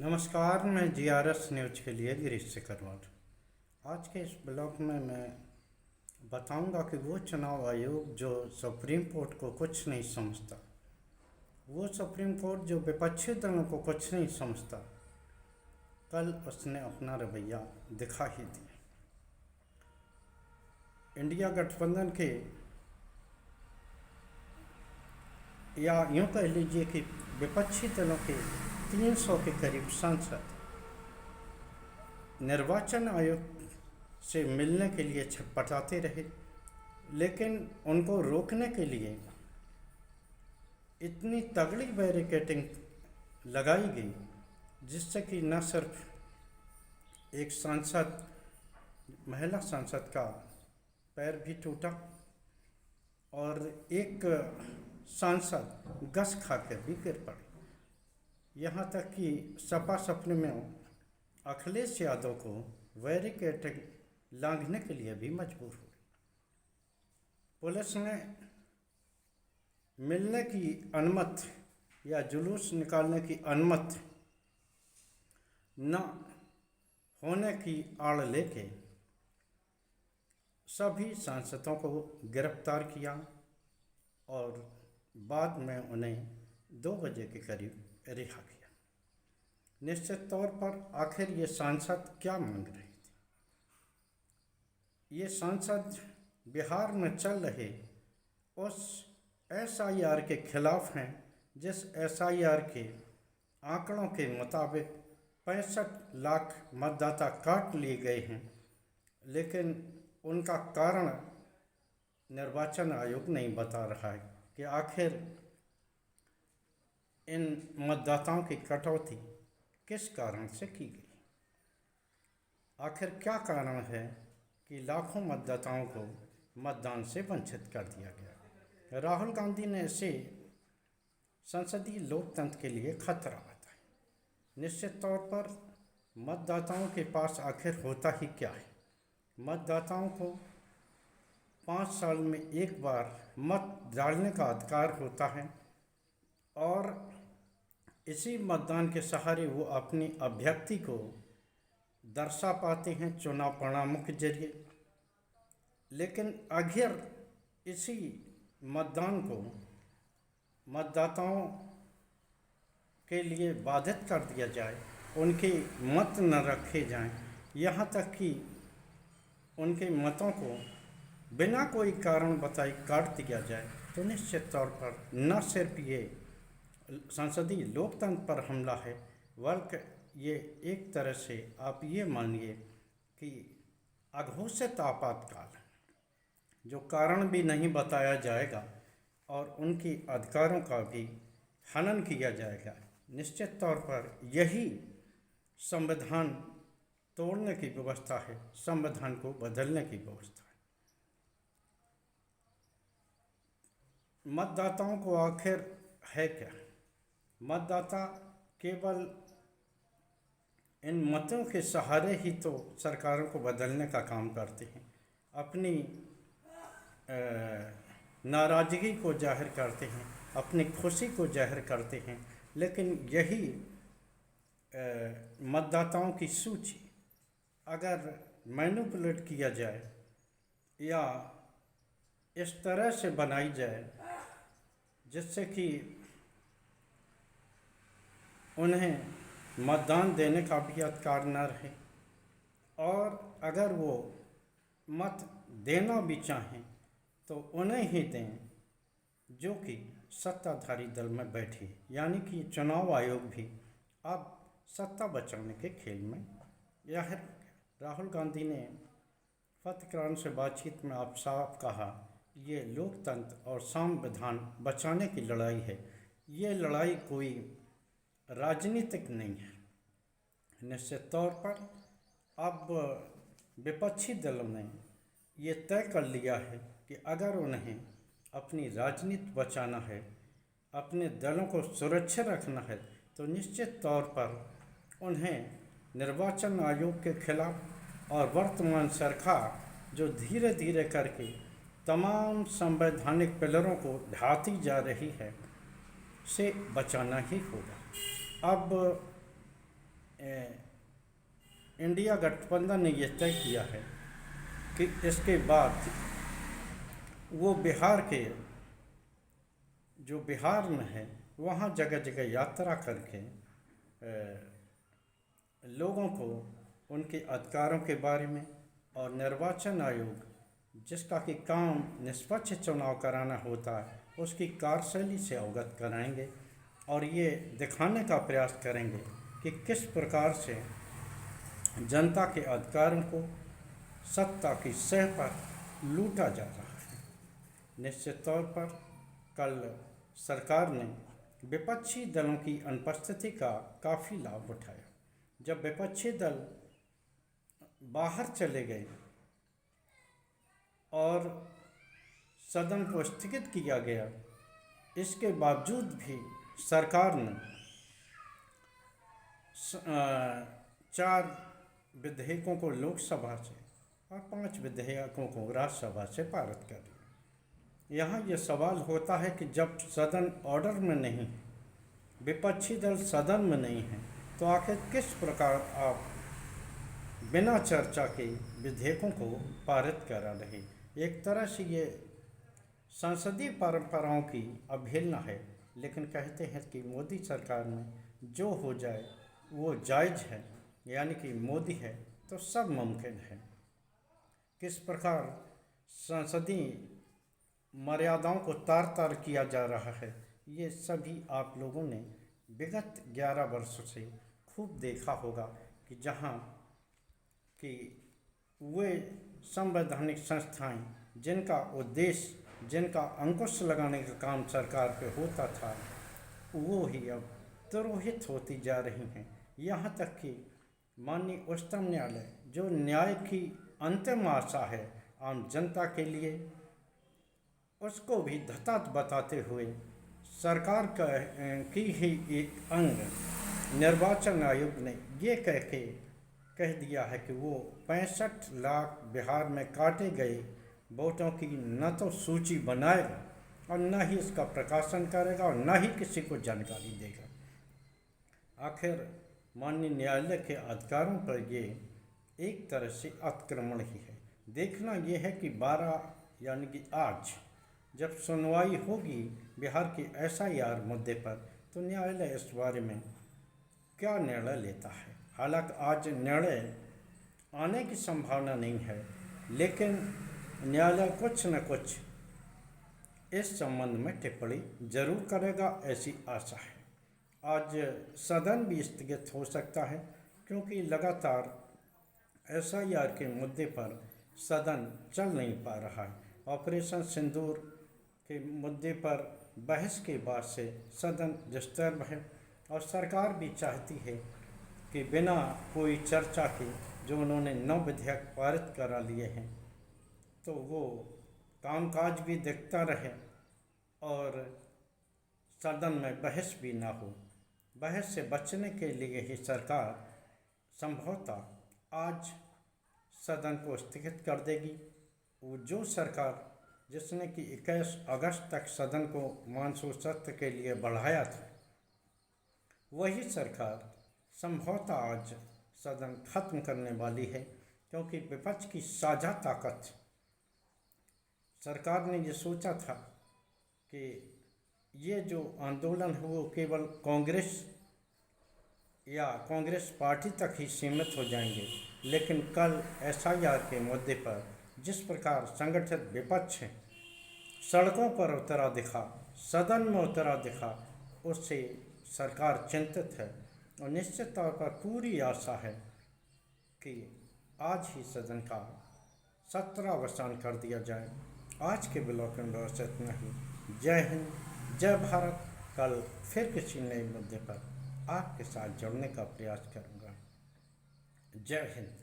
नमस्कार, मैं GRS news के लिए गिरीश सिकरवार। आज के इस ब्लॉग में मैं बताऊंगा कि वो चुनाव आयोग जो सुप्रीम कोर्ट को कुछ नहीं समझता, वो सुप्रीम कोर्ट जो विपक्षी दलों को कुछ नहीं समझता, कल उसने अपना रवैया दिखा ही दिया। इंडिया गठबंधन के, या यूं कह लीजिए कि विपक्षी दलों के 300 के करीब सांसद निर्वाचन आयोग से मिलने के लिए छटपटाते रहे, लेकिन उनको रोकने के लिए इतनी तगड़ी बैरिकेडिंग लगाई गई जिससे कि न सिर्फ एक सांसद, महिला सांसद का पैर भी टूटा और एक सांसद गस खाकर भी गिर पड़े। यहाँ तक कि सपा सपने में अखिलेश यादव को बैरिकेडिंग लांघने के लिए भी मजबूर हुए। पुलिस ने मिलने की अनुमति या जुलूस निकालने की अनुमति न होने की आड़ लेके सभी सांसदों को गिरफ्तार किया और बाद में उन्हें 2 बजे के करीब रिहा किया। निश्चित तौर पर आखिर ये सांसद क्या मांग रहे थे? ये सांसद बिहार में चल रहे उस एसआईआर के खिलाफ हैं जिस एसआईआर के आंकड़ों के मुताबिक 65 लाख मतदाता काट लिए गए हैं, लेकिन उनका कारण निर्वाचन आयोग नहीं बता रहा है कि आखिर इन मतदाताओं की कटौती किस कारण से की गई। आखिर क्या कारण है कि लाखों मतदाताओं को मतदान से वंचित कर दिया गया? राहुल गांधी ने इसे संसदीय लोकतंत्र के लिए खतरा बताया। निश्चित तौर पर मतदाताओं के पास आखिर होता ही क्या है? मतदाताओं को 5 साल में एक बार मत डालने का अधिकार होता है और इसी मतदान के सहारे वो अपनी अभ्यर्थी को दर्शा पाते हैं चुनाव परिणामों के जरिए। लेकिन अगर इसी मतदान को मतदाताओं के लिए बाधित कर दिया जाए, उनके मत न रखे जाएं, यहाँ तक कि उनके मतों को बिना कोई कारण बताए काट दिया जाए, तो निश्चित तौर पर न सिर्फ ये संसदीय लोकतंत्र पर हमला है, बल्कि ये एक तरह से आप ये मानिए कि अघोषित आपातकाल, जो कारण भी नहीं बताया जाएगा और उनकी अधिकारों का भी हनन किया जाएगा। निश्चित तौर पर यही संविधान तोड़ने की व्यवस्था है, संविधान को बदलने की व्यवस्था है। मतदाताओं को आखिर है क्या? मतदाता केवल इन मतों के सहारे ही तो सरकारों को बदलने का काम करते हैं, अपनी नाराज़गी को जाहिर करते हैं, अपनी खुशी को जाहिर करते हैं। लेकिन यही मतदाताओं की सूची अगर मैनिपुलेट किया जाए या इस तरह से बनाई जाए जिससे कि उन्हें मतदान देने का भी अधिकार न रहे, और अगर वो मत देना भी चाहें तो उन्हें ही दें जो कि सत्ताधारी दल में बैठे, यानी कि चुनाव आयोग भी अब सत्ता बचाने के खेल में जाहिर हो गया। राहुल गांधी ने पत्रकारों से बातचीत में आप साफ कहा, ये लोकतंत्र और संविधान बचाने की लड़ाई है, ये लड़ाई कोई राजनीतिक नहीं है। निश्चित तौर पर अब विपक्षी दलों ने ये तय कर लिया है कि अगर उन्हें अपनी राजनीति बचाना है, अपने दलों को सुरक्षित रखना है, तो निश्चित तौर पर उन्हें निर्वाचन आयोग के खिलाफ और वर्तमान सरकार जो धीरे धीरे करके तमाम संवैधानिक पिलरों को ढाती जा रही है से बचाना ही होगा। अब इंडिया गठबंधन ने यह तय किया है कि इसके बाद वो बिहार के जो बिहार में है वहाँ जगह जगह यात्रा करके लोगों को उनके अधिकारों के बारे में और निर्वाचन आयोग जिसका कि काम निष्पक्ष चुनाव कराना होता है उसकी कार्यशैली से अवगत कराएंगे और ये दिखाने का प्रयास करेंगे कि किस प्रकार से जनता के अधिकारों को सत्ता की सह पर लूटा जा रहा है। निश्चित तौर पर कल सरकार ने विपक्षी दलों की अनुपस्थिति का काफ़ी लाभ उठाया। जब विपक्षी दल बाहर चले गए और सदन को स्थगित किया गया, इसके बावजूद भी सरकार ने 4 विधेयकों को लोकसभा से और 5 विधेयकों को राज्यसभा से पारित कर दिया। यहाँ ये सवाल होता है कि जब सदन ऑर्डर में नहीं, विपक्षी दल सदन में नहीं है, तो आखिर किस प्रकार आप बिना चर्चा के विधेयकों को पारित करा रहे। एक तरह से ये संसदीय परंपराओं की अवहेलना है, लेकिन कहते हैं कि मोदी सरकार में जो हो जाए वो जायज़ है, यानी कि मोदी है तो सब मुमकिन है। किस प्रकार संसदीय मर्यादाओं को तार तार किया जा रहा है, ये सभी आप लोगों ने विगत 11 वर्षों से खूब देखा होगा कि जहाँ कि वे संवैधानिक संस्थाएं जिनका उद्देश्य, जिनका अंकुश लगाने का काम सरकार पे होता था, वो ही अब तिरोहित होती जा रही हैं। यहाँ तक कि माननीय उच्चतम न्यायालय जो न्याय की अंतिम आशा है आम जनता के लिए, उसको भी धता बताते हुए सरकार की ही एक अंग निर्वाचन आयोग ने ये कह दिया है कि वो 65 लाख बिहार में काटे गए वोटों की न तो सूची बनाएगा और न ही इसका प्रकाशन करेगा और न ही किसी को जानकारी देगा। आखिर माननीय न्यायालय के अधिकारों पर ये एक तरह से अतिक्रमण ही है। देखना ये है कि 12 यानी कि आज जब सुनवाई होगी बिहार की SIR मुद्दे पर, तो न्यायालय इस बारे में क्या निर्णय लेता है। हालांकि आज निर्णय आने की संभावना नहीं है, लेकिन न्यायालय कुछ न कुछ इस संबंध में टिप्पणी जरूर करेगा, ऐसी आशा है। आज सदन भी स्थगित हो सकता है क्योंकि लगातार SIR के मुद्दे पर सदन चल नहीं पा रहा है। ऑपरेशन सिंदूर के मुद्दे पर बहस के बाद से सदन डिस्टर्ब है और सरकार भी चाहती है कि बिना कोई चर्चा के जो उन्होंने 9 विधेयक पारित करा लिए हैं तो वो कामकाज भी दिखता रहे और सदन में बहस भी ना हो। बहस से बचने के लिए ही सरकार संभवतः आज सदन को स्थगित कर देगी। वो जो सरकार जिसने कि 21 अगस्त तक सदन को मानसून सत्र के लिए बढ़ाया था, वही सरकार संभवतः आज सदन खत्म करने वाली है, क्योंकि विपक्ष की साझा ताकत, सरकार ने ये सोचा था कि ये जो आंदोलन है वो केवल कांग्रेस या कांग्रेस पार्टी तक ही सीमित हो जाएंगे, लेकिन कल SIR के मुद्दे पर जिस प्रकार संगठित विपक्ष है सड़कों पर उतरा दिखा, सदन में उतरा दिखा, उससे सरकार चिंतित है और निश्चित तौर पर पूरी आशा है कि आज ही सदन का सत्रावसान कर दिया जाए। आज के ब्लॉक में बस इतना ही। जय हिंद, जय भारत। कल फिर किसी नए मुद्दे पर आपके साथ जुड़ने का प्रयास करूँगा। जय हिंद।